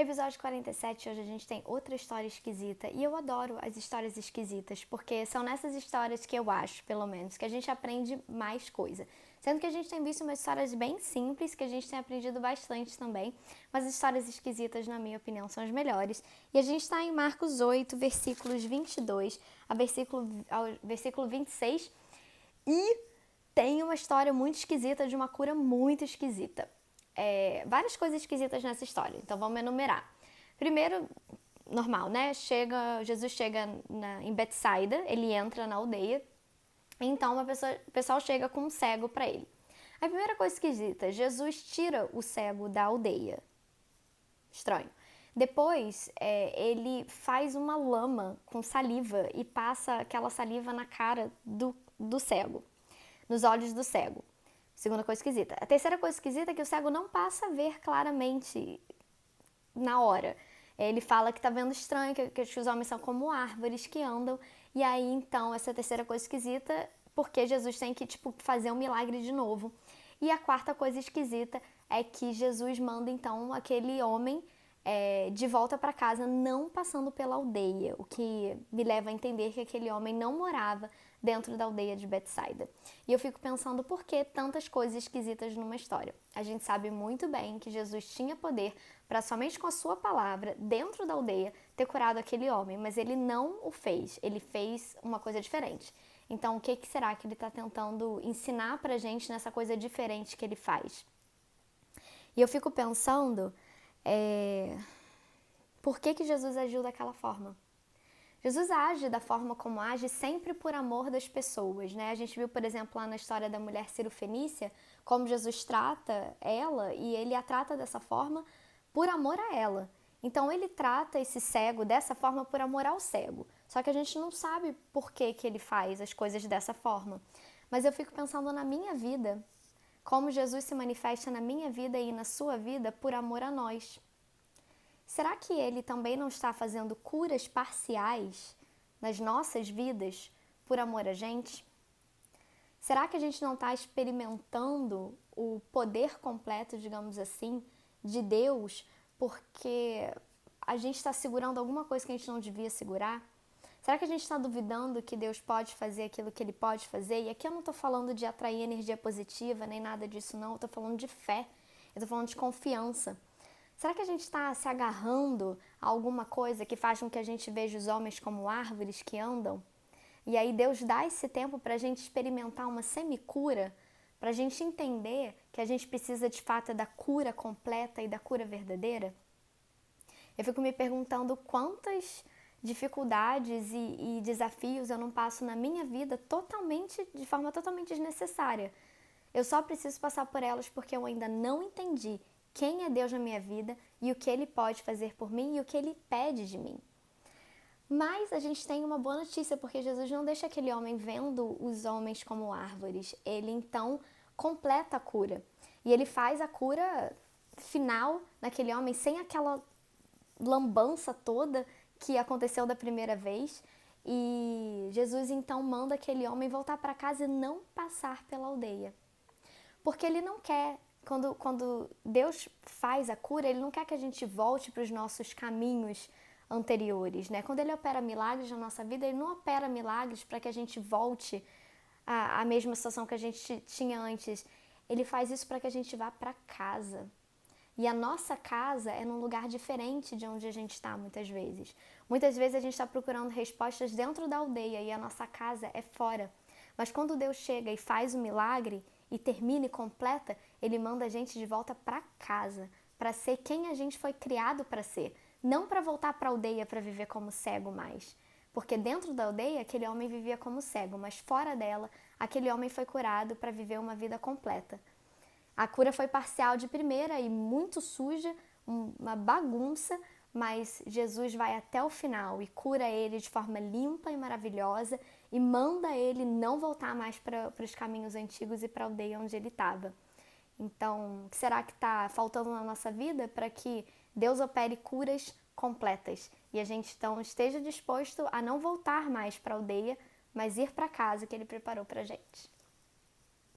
Episódio 47, hoje a gente tem outra história esquisita e eu adoro as histórias esquisitas, porque são nessas histórias que eu acho, pelo menos, que a gente aprende mais coisa. Sendo que a gente tem visto umas histórias bem simples, que a gente tem aprendido bastante também, mas as histórias esquisitas, na minha opinião, são as melhores. E a gente está em Marcos 8, versículos 22 ao versículo 26, e tem uma história muito esquisita de uma cura muito esquisita. Várias coisas esquisitas nessa história, então vamos enumerar. Primeiro, normal, né? Jesus chega em Betsaida, ele entra na aldeia, então o pessoal chega com um cego para ele. A primeira coisa esquisita, Jesus tira o cego da aldeia. Estranho. Depois, ele faz uma lama com saliva e passa aquela saliva na cara do cego, nos olhos do cego. Segunda coisa esquisita. A terceira coisa esquisita é que o cego não passa a ver claramente na hora. Ele fala que tá vendo estranho, que os homens são como árvores que andam. E aí, então, essa terceira coisa esquisita, porque Jesus tem que, fazer um milagre de novo. E a quarta coisa esquisita é que Jesus manda, então, aquele homem de volta para casa, não passando pela aldeia, o que me leva a entender que aquele homem não morava dentro da aldeia de Betsaida. E eu fico pensando por que tantas coisas esquisitas numa história. A gente sabe muito bem que Jesus tinha poder para somente com a sua palavra, dentro da aldeia, ter curado aquele homem, mas ele não o fez, ele fez uma coisa diferente. Então, o que será que ele está tentando ensinar pra gente nessa coisa diferente que ele faz? E eu fico pensando, por que Jesus agiu daquela forma? Jesus age da forma como age sempre por amor das pessoas, né? A gente viu, por exemplo, lá na história da mulher Cirofenícia, como Jesus trata ela e ele a trata dessa forma por amor a ela. Então ele trata esse cego dessa forma por amor ao cego. Só que a gente não sabe por que ele faz as coisas dessa forma. Mas eu fico pensando na minha vida, como Jesus se manifesta na minha vida e na sua vida por amor a nós. Será que ele também não está fazendo curas parciais nas nossas vidas por amor a gente? Será que a gente não está experimentando o poder completo, digamos assim, de Deus porque a gente está segurando alguma coisa que a gente não devia segurar? Será que a gente está duvidando que Deus pode fazer aquilo que Ele pode fazer? E aqui eu não estou falando de atrair energia positiva, nem nada disso não, eu estou falando de fé, eu estou falando de confiança. Será que a gente está se agarrando a alguma coisa que faz com que a gente veja os homens como árvores que andam? E aí Deus dá esse tempo para a gente experimentar uma semicura, para a gente entender que a gente precisa de fato da cura completa e da cura verdadeira? Eu fico me perguntando quantas dificuldades e desafios eu não passo na minha vida de forma totalmente desnecessária. Eu só preciso passar por elas porque eu ainda não entendi quem é Deus na minha vida e o que Ele pode fazer por mim e o que Ele pede de mim. Mas a gente tem uma boa notícia, porque Jesus não deixa aquele homem vendo os homens como árvores. Ele então completa a cura. E ele faz a cura final naquele homem sem aquela lambança toda que aconteceu da primeira vez. E Jesus então manda aquele homem voltar para casa e não passar pela aldeia. Porque ele não quer, quando Deus faz a cura, ele não quer que a gente volte para os nossos caminhos anteriores, né? Quando ele opera milagres na nossa vida, ele não opera milagres para que a gente volte à mesma situação que a gente tinha antes. Ele faz isso para que a gente vá para casa. E a nossa casa é num lugar diferente de onde a gente está, muitas vezes. Muitas vezes a gente está procurando respostas dentro da aldeia e a nossa casa é fora. Mas quando Deus chega e faz o milagre e termina e completa, Ele manda a gente de volta para casa, para ser quem a gente foi criado para ser. Não para voltar para a aldeia para viver como cego mais. Porque dentro da aldeia, aquele homem vivia como cego, mas fora dela, aquele homem foi curado para viver uma vida completa. A cura foi parcial de primeira e muito suja, uma bagunça, mas Jesus vai até o final e cura ele de forma limpa e maravilhosa e manda ele não voltar mais para os caminhos antigos e para a aldeia onde ele estava. Então, o que será que está faltando na nossa vida para que Deus opere curas completas e a gente então esteja disposto a não voltar mais para a aldeia, mas ir para a casa que Ele preparou para a gente?